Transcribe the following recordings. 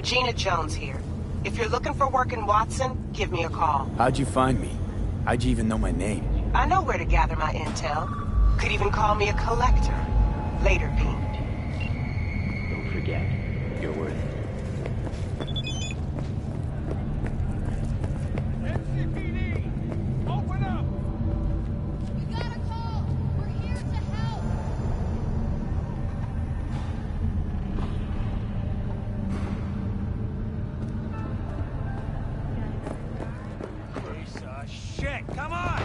Gina Jones here. If you're looking for work in Watson, give me a call. How'd you find me? How'd you even know my name? I know where to gather my intel. Could even call me a collector. Later, Bean. Don't forget, you're worth it. NCPD! Open up! We got a call! We're here to help! Piece of shit! Come on!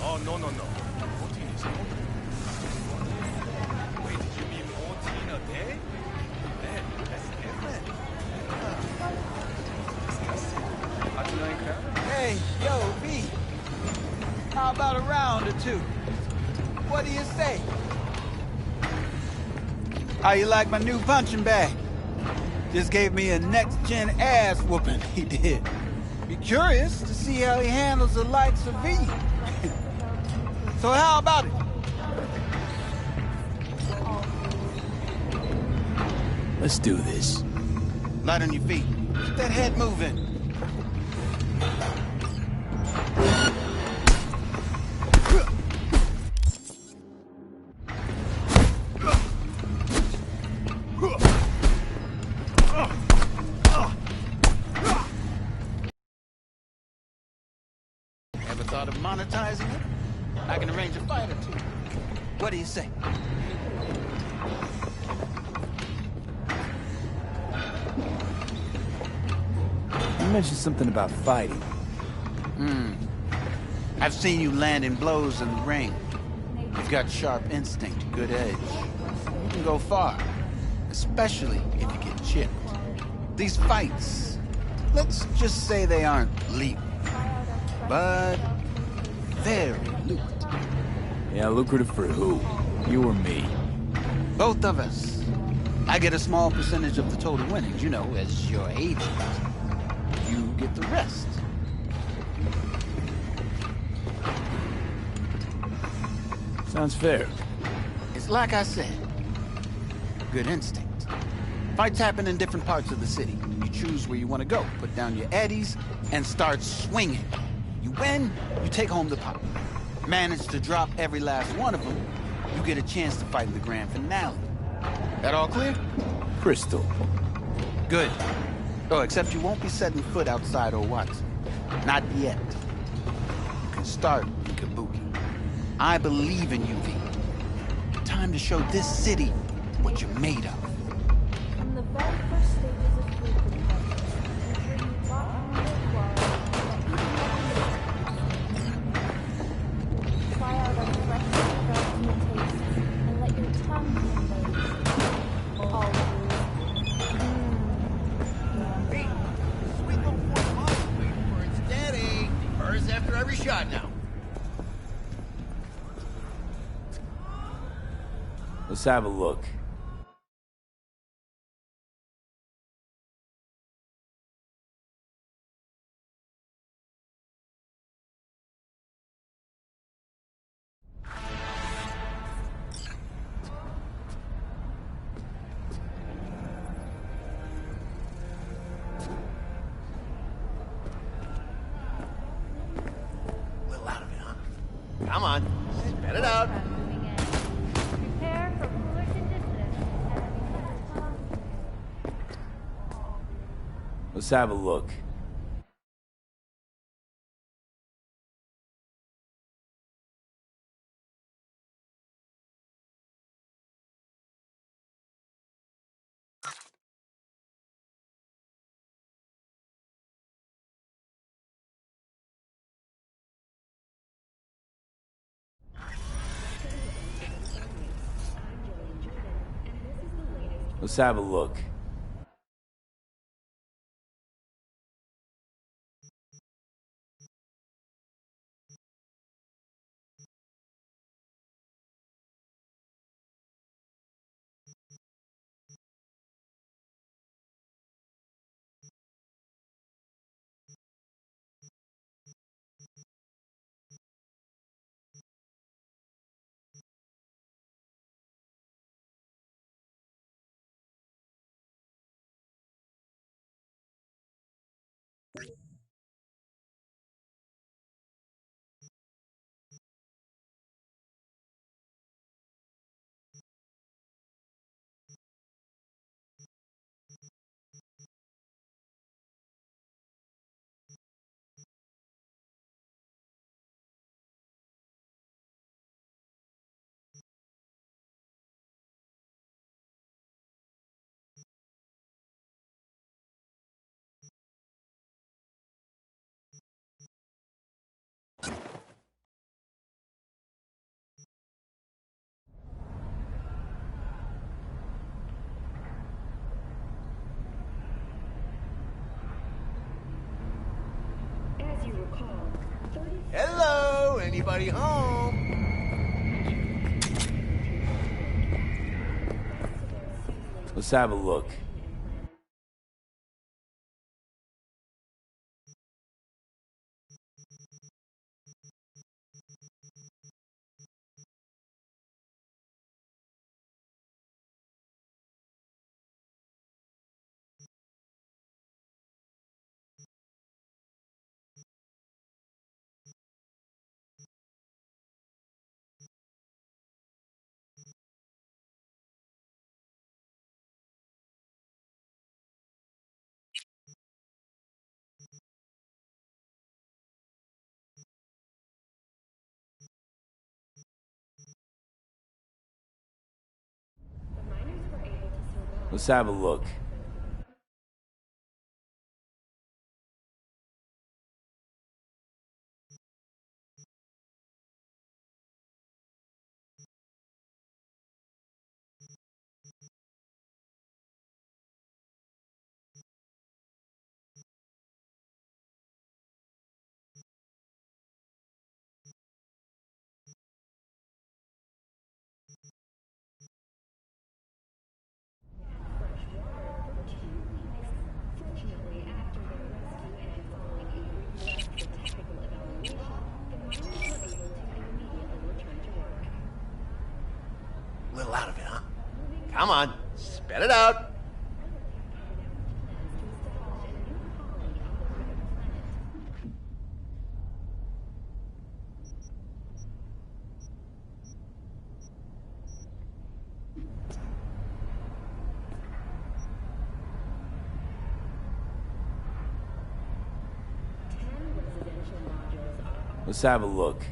Oh, no, no, no. 14 is not. Wait, you mean 14 a day? Man, that's different. Disgusting. How'd you know crowd? Hey, yo, V. How about a round or two? What do you say? How you like my new punching bag? Just gave me a next-gen ass whooping, he did. Be curious to see how he handles the likes of V. So how about it? Let's do this. Light on your feet. Keep that head moving. Ever thought of monetizing it? I can arrange a fight or two. What do you say? You mentioned something about fighting. I've seen you landing blows in the ring. You've got sharp instinct, good edge. You can go far, especially if you get chipped. These fights, let's just say they aren't lethal, but very lucrative. Yeah, lucrative for who? You or me? Both of us. I get a small percentage of the total winnings, you know, as your agent. You get the rest. Sounds fair. It's like I said, good instinct. Fights happen in different parts of the city. You choose where you want to go, put down your eddies, and start swinging. You win, you take home the pop. Manage to drop every last one of them, you get a chance to fight in the grand finale. That all clear? Crystal. Good. Oh, except you won't be setting foot outside old Watson. Not yet. You can start in Kabuki. I believe in you, V. Time to show this city what you're made of. From the very first stages of Blueprint Ventures, we bring you top try out our freshly developed new tastes and let your tongue be amazed. Sweet little point mom waiting for its daddy. Hers after every shot now. Let's have a look. Little out of it, huh? Come on, spit it out. Prepare for cooler conditions Let's have a look. Let's have a look. As you recall, 30 Hello, anybody home? Let's have a look. Let's have a look. Fortunately, after their rescue and following a rigorous technical evaluation, the miners were able to immediately return to work. Little out of it, huh? Come on, spit it out. Let's have a look.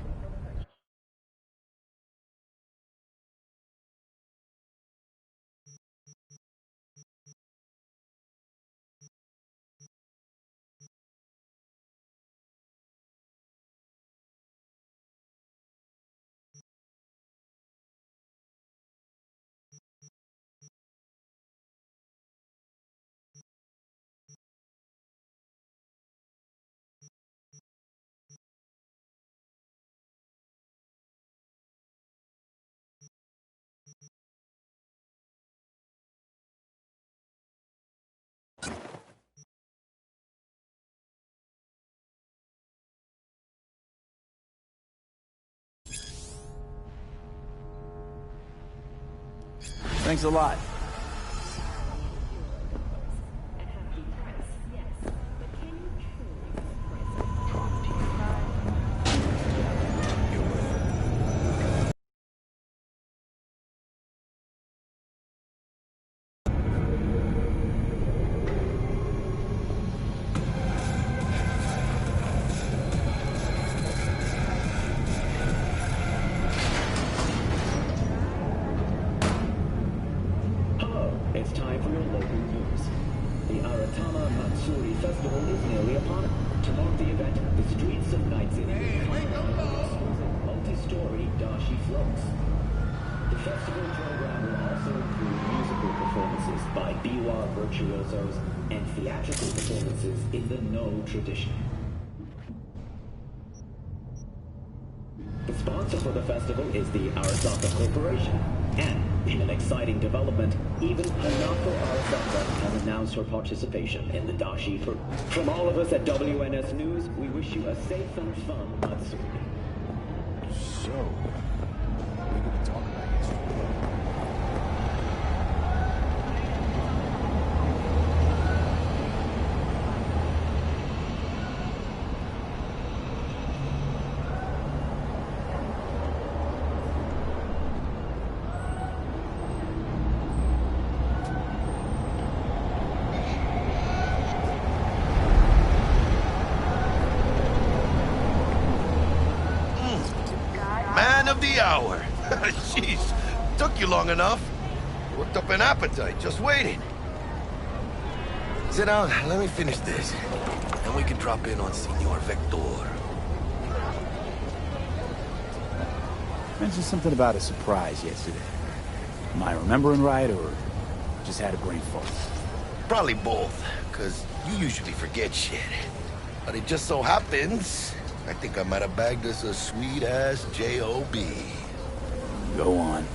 Thanks a lot. It's time for your local news. The Aratama Matsuri Festival is nearly upon us. To mark the event, the streets of Night City multi-story dashi floats. The festival program will also include musical performances by biwa virtuosos and theatrical performances in the No tradition. The sponsor for the festival is the Arasaka Corporation. And, in an exciting development, even Hanako Arasaka has announced her participation in the Dashi. From all of us at WNS News, we wish you a safe and fun Matsuri. So, what are we going to talk about yesterday? the hour. Jeez, took you long enough. Worked up an appetite, just waiting. Sit down, let me finish this. Then we can drop in on Senor Vector. Mentioned something about a surprise yesterday. Am I remembering right, or just had a brain fart? Probably both, because you usually forget shit. But it just so happens, I think I might have bagged us a sweet-ass J.O.B. Go on.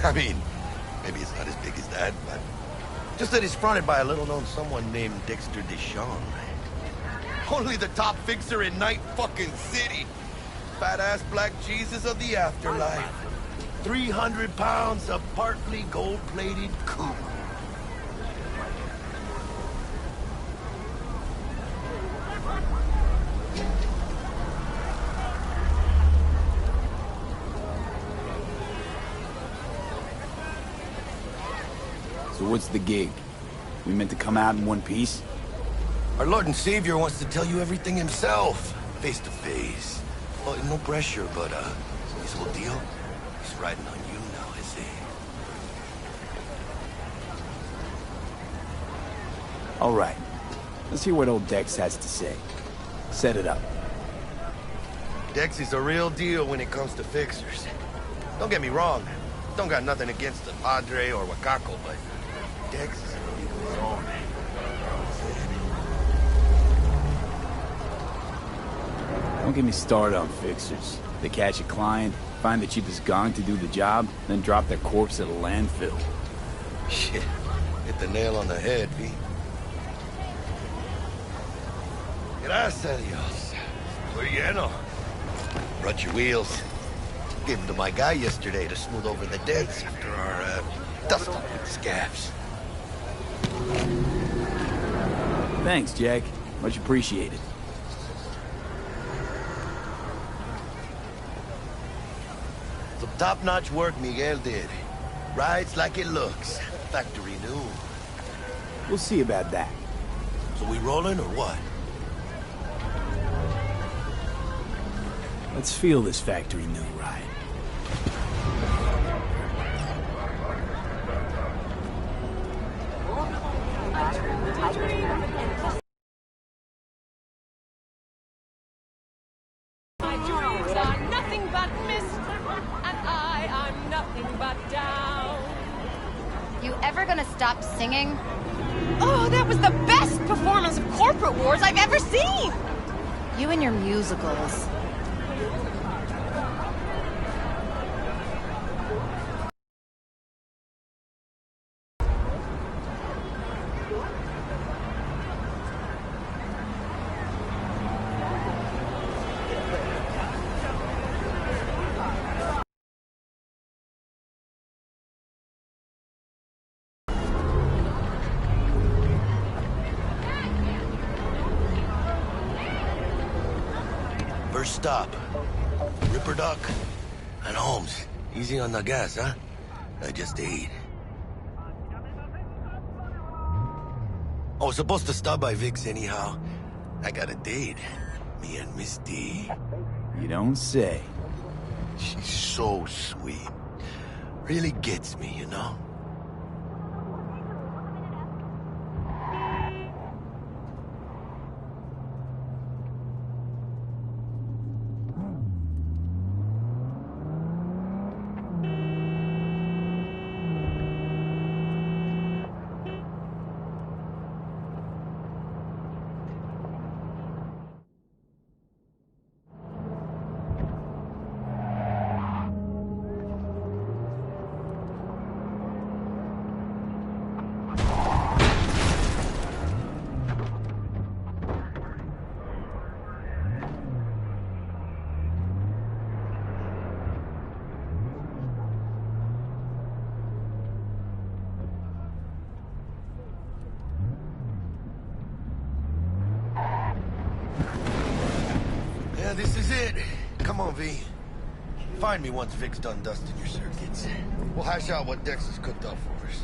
I mean, maybe it's not as big as that, but just that it's fronted by a little-known someone named Dexter Deshawn. Only the top fixer in Night fucking City. Fat-ass black Jesus of the afterlife. 300 pounds of partly gold-plated coupe. So what's the gig? We meant to come out in one piece? Our Lord and Savior wants to tell you everything himself, face to face. Well, no pressure, but, his whole deal, he's riding on you now, is he? All right. Let's hear what old Dex has to say. Set it up. Dex is a real deal when it comes to fixers. Don't get me wrong, don't got nothing against the Padre or Wakako, but Dex is a league of his own. Don't get me started on fixers. They catch a client, find the cheapest gong to do the job, then drop their corpse at a landfill. Shit, hit the nail on the head, V. Gracias a Dios. Muy lleno. Brought your wheels. Gave them to my guy yesterday to smooth over the dents after our, dust up with the scabs. Thanks, Jack. Much appreciated. Some top-notch work Miguel did. Rides like it looks. Factory new. We'll see about that. So we rolling or what? Let's feel this factory new ride. My dreams are nothing but mist, and I'm nothing but down. You ever gonna stop singing? Oh, that was the best performance of Corporate Wars I've ever seen! You and your musicals. First stop. Ripper Duck and Holmes. Easy on the gas, huh? I just ate. I was supposed to stop by Vic's anyhow. I got a date. Me and Miss D. You don't say. She's so sweet. Really gets me, you know? Yeah, this is it. Come on, V. Find me once Vic's done dusting your circuits. We'll hash out what Dex has cooked up for us.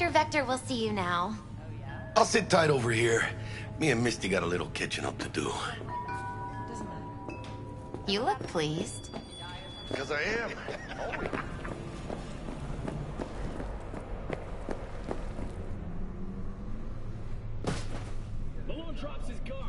Dr. Vector will see you now. I'll sit tight over here. Me and Misty got a little catching up to do. You look pleased. Because I am. Malone drops his guard.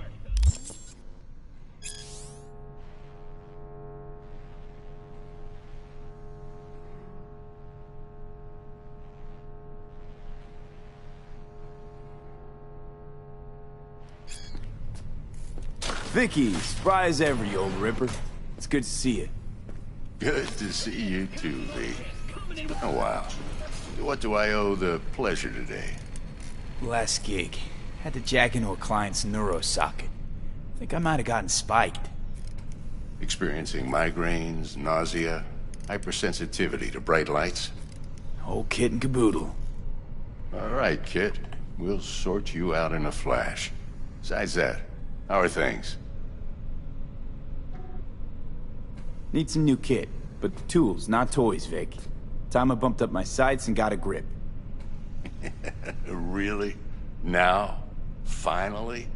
Vicky, spry as ever, you old ripper. It's good to see you. Good to see you too, V. Oh, wow. What do I owe the pleasure today? Last gig. Had to jack into a client's neuro socket. Think I might have gotten spiked. Experiencing migraines, nausea, hypersensitivity to bright lights? Whole kit and caboodle. All right, kid. We'll sort you out in a flash. Besides that, how are things? Need some new kit, but tools, not toys, Vic. Time I bumped up my sights and got a grip. Really? Now? Finally?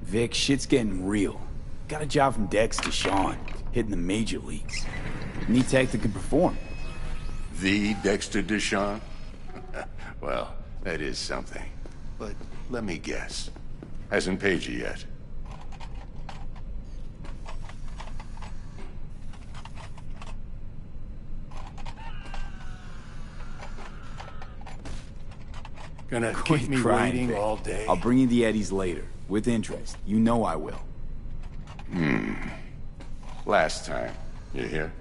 Vic, shit's getting real. Got a job from Dex to Sean, hitting the major leagues. Need tech that can perform. The Dexter Deshawn? Well, that is something. But let me guess. Hasn't paid you yet. Gonna keep me crying, waiting Vic. all day? I'll bring you the Eddies later, with interest. You know I will. Last time. You hear?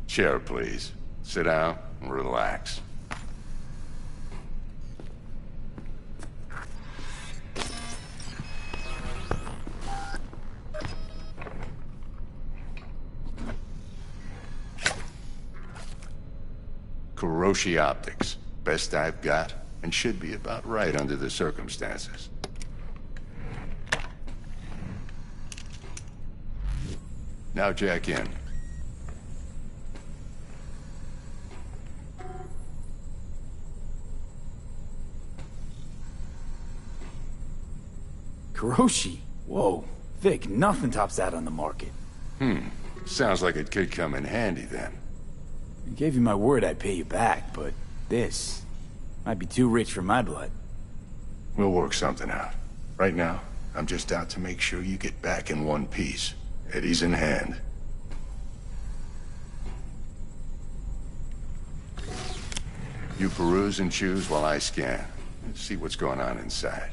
Chair, please. Sit down and relax. Kuroshi Optics. Best I've got, and should be about right under the circumstances. Now jack in. Kuroshi? Whoa. Vic, nothing tops that on the market. Sounds like it could come in handy then. I gave you my word I'd pay you back, but this might be too rich for my blood. We'll work something out. Right now, I'm just out to make sure you get back in one piece. Eddie's in hand. You peruse and choose while I scan. See what's going on inside.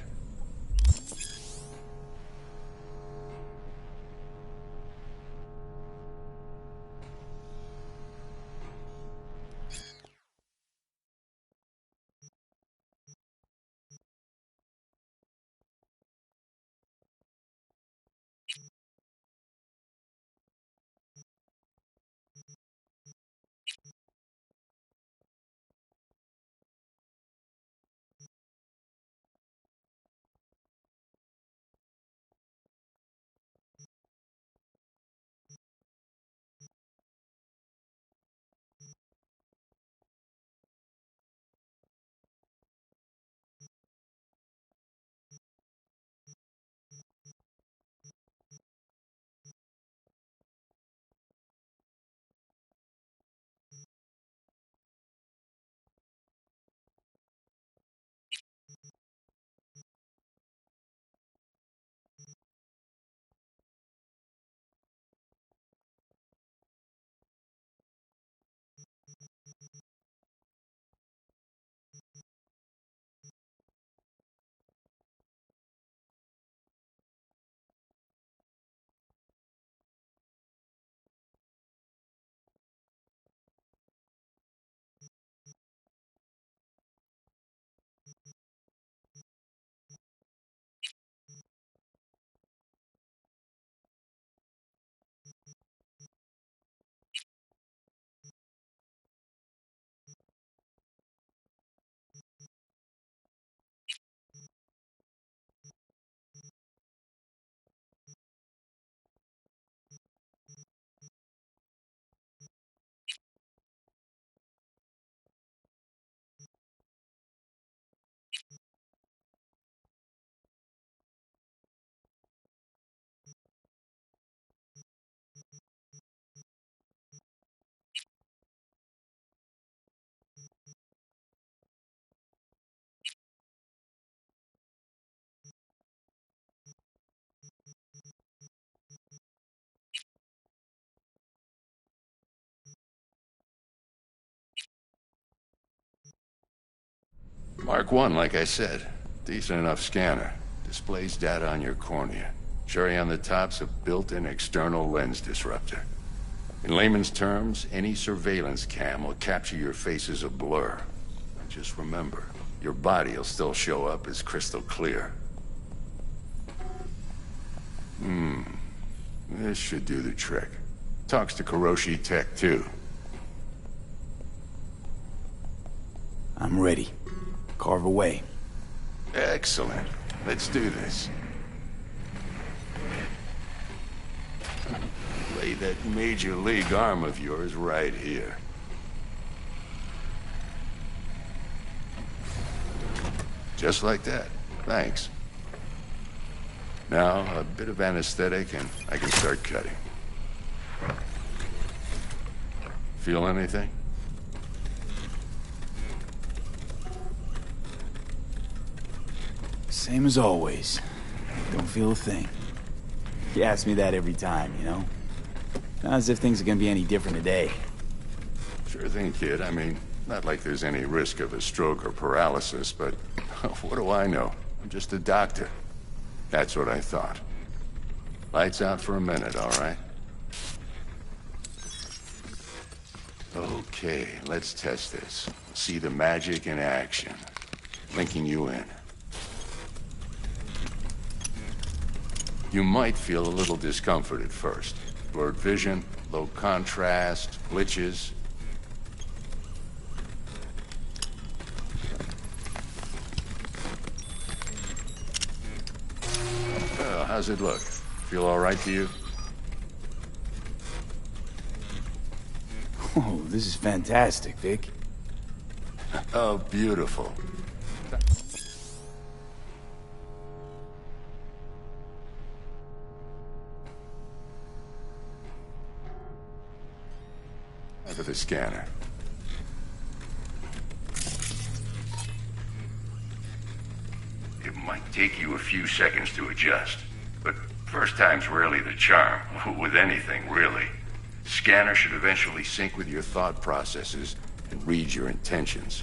Mark 1, like I said. Decent enough scanner. Displays data on your cornea. Cherry on the top's a built-in external lens disruptor. In layman's terms, any surveillance cam will capture your face as a blur. And just remember, your body will still show up as crystal clear. This should do the trick. Talks to Kuroshi Tech, too. I'm ready. Carve away. Excellent. Let's do this. Lay that major league arm of yours right here. Just like that. Thanks. Now, a bit of anesthetic and I can start cutting. Feel anything? Same as always. Don't feel a thing. You ask me that every time, you know? Not as if things are gonna be any different today. Sure thing, kid. I mean, not like there's any risk of a stroke or paralysis, but what do I know? I'm just a doctor. That's what I thought. Lights out for a minute, all right? Okay, let's test this. See the magic in action. Linking you in. You might feel a little discomfort at first. Blurred vision, low contrast, glitches. How's it look? Feel all right to you? Oh, this is fantastic, Vic. Oh, beautiful. For the scanner. It might take you a few seconds to adjust, but first time's rarely the charm, with anything, really. Scanner should eventually sync with your thought processes and read your intentions.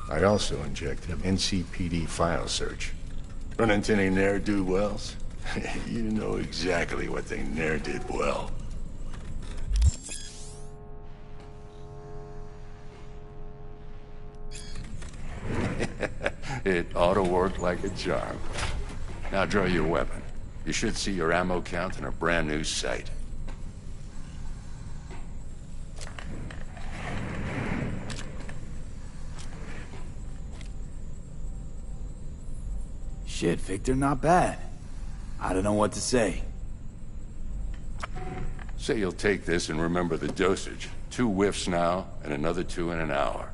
I also inject an NCPD file search. Run into any ne'er-do-wells? You know exactly what they ne'er did well. It ought to work like a charm. Now draw your weapon. You should see your ammo count in a brand new sight. Shit, Victor, not bad. I don't know what to say. Say you'll take this and remember the dosage. 2 whiffs now, and another 2 in an hour.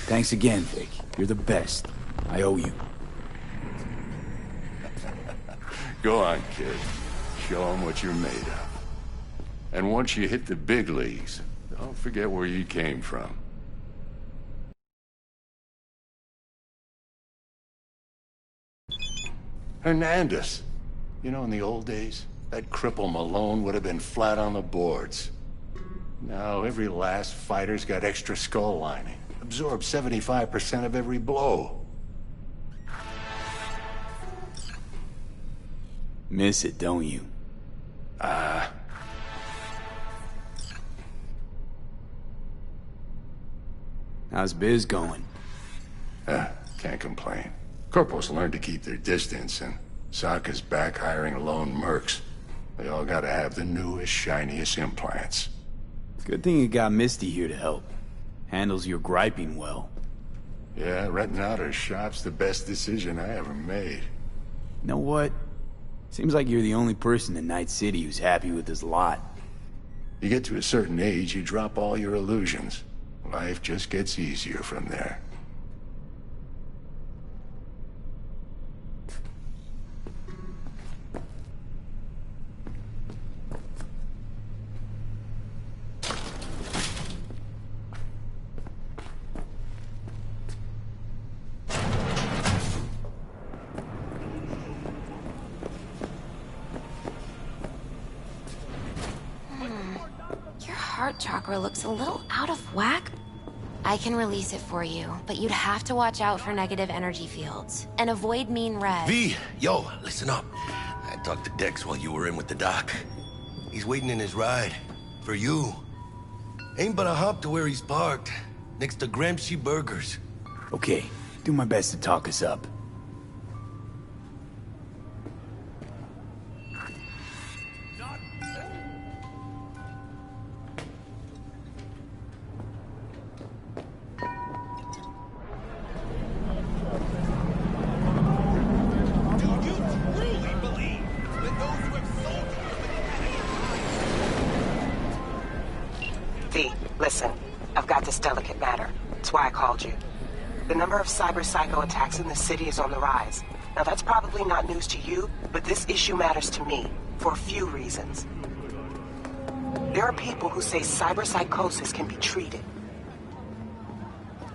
Thanks again, Vic. You're the best. I owe you. Go on, kid. Show them what you're made of. And once you hit the big leagues, don't forget where you came from. Hernandez. You know, in the old days, that cripple Malone would have been flat on the boards. Now, every last fighter's got extra skull lining. Absorbs 75% of every blow. Miss it, don't you? How's biz going? Can't complain. Corporals learn to keep their distance, and Sokka's back hiring lone mercs. They all gotta have the newest, shiniest implants. Good thing you got Misty here to help. Handles your griping well. Yeah, renting out her shop's the best decision I ever made. You know what? Seems like you're the only person in Night City who's happy with this lot. You get to a certain age, you drop all your illusions. Life just gets easier from there. heart chakra looks a little out of whack. I can release it for you, but you'd have to watch out for negative energy fields and avoid mean red. V, yo, listen up. I talked to Dex while you were in with the doc. He's waiting in his ride. For you. Ain't but a hop to where he's parked. Next to Gramsci Burgers. Okay, do my best to talk us up. V, listen. I've got this delicate matter. That's why I called you. The number of cyber psycho attacks in the city is on the rise. Now that's probably not news to you, but this issue matters to me for a few reasons. There are people who say cyberpsychosis can be treated.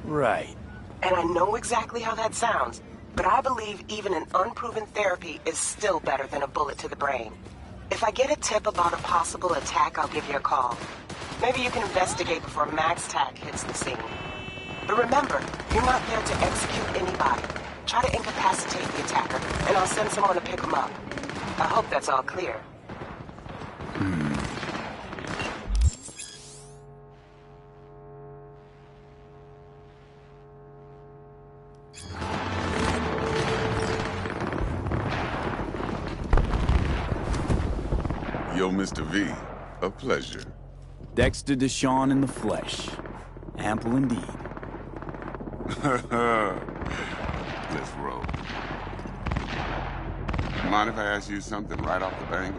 Right. And I know exactly how that sounds, but I believe even an unproven therapy is still better than a bullet to the brain. If I get a tip about a possible attack, I'll give you a call. Maybe you can investigate before Max Tack hits the scene. But remember, you're not there to execute anybody. Try to incapacitate the attacker, and I'll send someone to pick him up. I hope that's all clear. Yo, Mr. V, a pleasure. Dexter Deshawn in the flesh. Ample indeed. Let's roll. Mind if I ask you something right off the bank?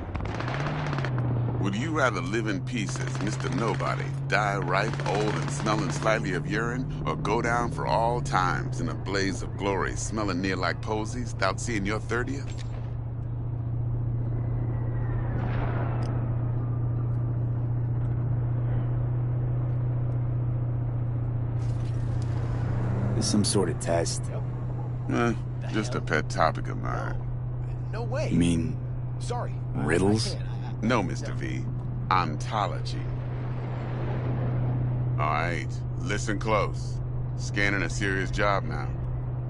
Would you rather live in peace as Mr. Nobody, die ripe, old, and smelling slightly of urine, or go down for all times in a blaze of glory, smelling near like posies, without seeing your 30th? This some sort of test? Just a pet topic of mine. No way. You mean... Sorry. riddles? No, Mr. V. Ontology. Alright, listen close. Scanning a serious job now.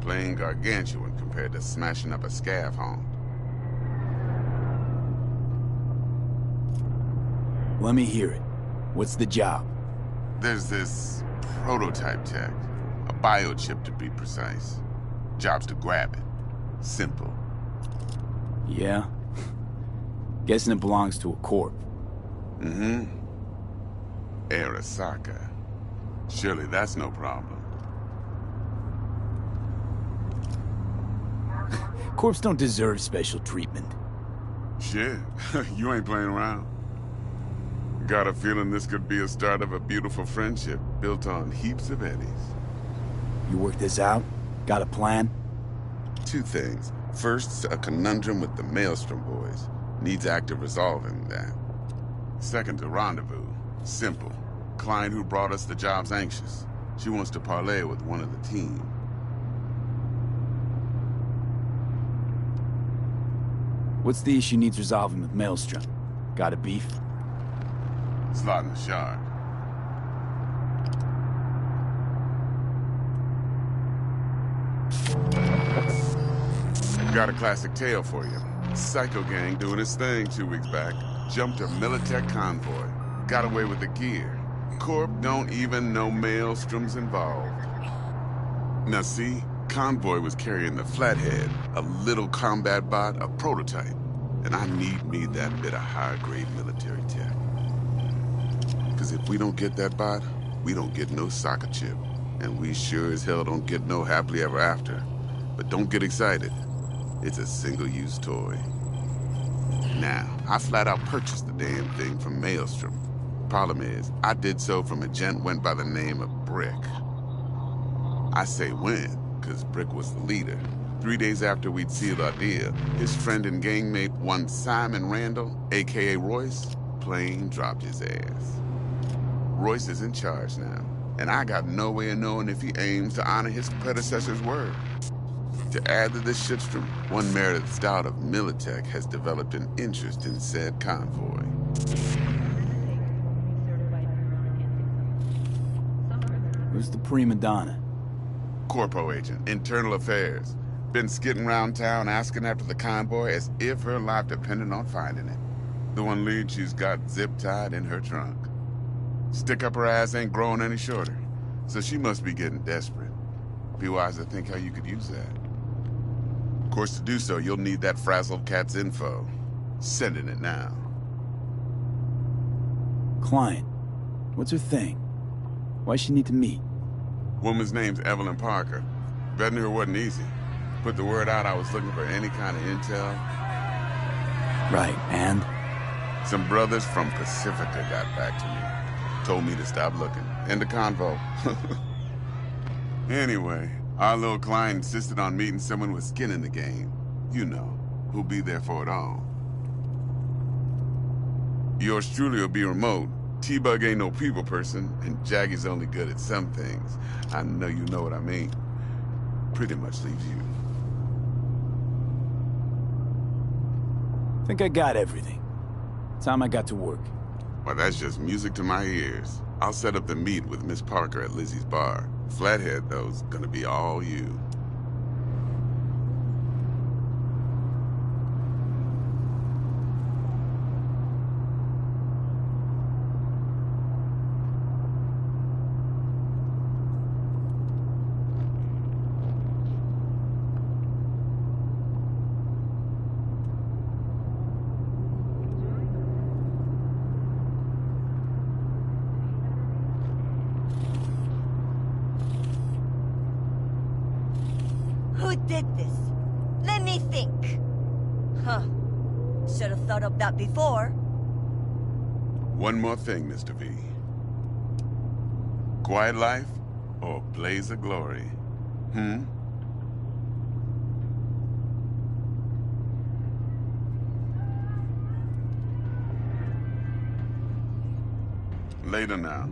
Playing gargantuan compared to smashing up a scav home. Let me hear it. What's the job? There's this prototype tech. A biochip to be precise. Job's to grab it. Simple. Yeah? Guessing it belongs to a corp. Mm-hmm. Arasaka. Surely that's no problem. Corps don't deserve special treatment. Shit, you ain't playing around. Got a feeling this could be a start of a beautiful friendship built on heaps of eddies. You work this out? Got a plan? Two things. First, a conundrum with the Maelstrom boys. Needs active resolving that. Second, a rendezvous. Simple. Client who brought us the job's anxious. She wants to parlay with one of the team. What's the issue needs resolving with Maelstrom? Got a beef? Slotting the shard. Got a classic tale for you. Psycho gang doing his thing 2 weeks back. Jumped a Militech convoy. Got away with the gear. Corp don't even know Maelstrom's involved. Now see, convoy was carrying the Flathead, a little combat bot, a prototype. And I need me that bit of high-grade military tech. Because if we don't get that bot, we don't get no soccer chip. And we sure as hell don't get no happily ever after. But don't get excited. It's a single-use toy. Now, I flat out purchased the damn thing from Maelstrom. Problem is, I did so from a gent went by the name of Brick. I say when, because Brick was the leader. 3 days after we'd sealed our deal, his friend and gangmate, one Simon Randall, a.k.a. Royce, plain dropped his ass. Royce is in charge now, and I got no way of knowing if he aims to honor his predecessor's word. To add to this shitstorm, one Meredith Stout of Militech has developed an interest in said convoy. Who's the prima donna? Corpo agent, internal affairs. Been skidding around town asking after the convoy as if her life depended on finding it. The one lead she's got zip-tied in her trunk. Stick up her ass ain't growing any shorter, so she must be getting desperate. Be wise to think how you could use that. Of course, to do so, you'll need that frazzled cat's info. Sending it now. Client. What's her thing? Why's she need to meet? Woman's name's Evelyn Parker. Vetting her wasn't easy. Put the word out I was looking for any kind of intel. Right, and? Some brothers from Pacifica got back to me. Told me to stop looking. End of convo. Anyway, our little client insisted on meeting someone with skin in the game. You know, who'll be there for it all. Yours truly will be remote. T-Bug ain't no people person, and Jaggy's only good at some things. I know you know what I mean. Pretty much leaves you. Think I got everything. Time I got to work. Well, that's just music to my ears. I'll set up the meet with Miss Parker at Lizzie's bar. Flathead, though's gonna be all you. Who did this? Let me think. Huh. Should have thought of that before. One more thing, Mr. V. Quiet life or blaze of glory? Later now.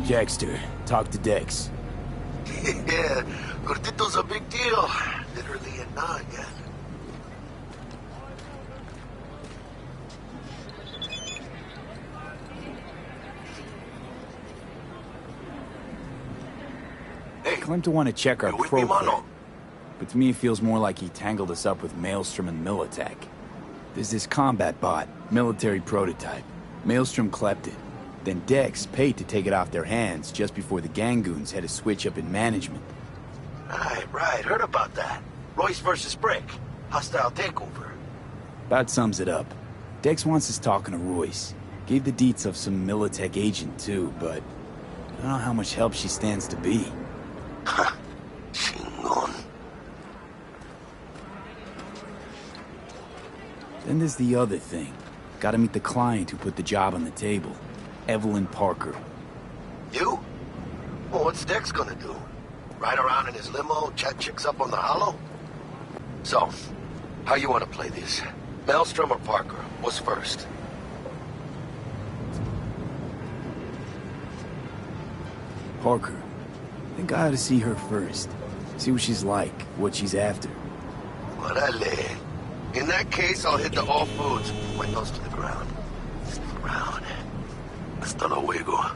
Jackster, talk to Dex. Yeah, Cortito's a big deal. Literally a nugget. Hey, claim to want to check our pro but to me it feels more like he tangled us up with Maelstrom and Militech. There's this combat bot, military prototype. Maelstrom clept it. Then Dex paid to take it off their hands just before the Gangoons had a switch up in management. Right. Heard about that. Royce versus Brick. Hostile takeover. About sums it up. Dex wants us talking to Royce. Gave the deets of some Militech agent too, but I don't know how much help she stands to be. Chingon. Then there's the other thing. Gotta meet the client who put the job on the table. Evelyn Parker. You? Well, what's Dex gonna do? Ride around in his limo, chat chicks up on the hollow? So, how you wanna play this? Maelstrom or Parker? What's first? Parker. I think I ought to see her first. See what she's like, what she's after. Orale. In that case, I'll hit the all foods. My nose to the ground. Hasta luego.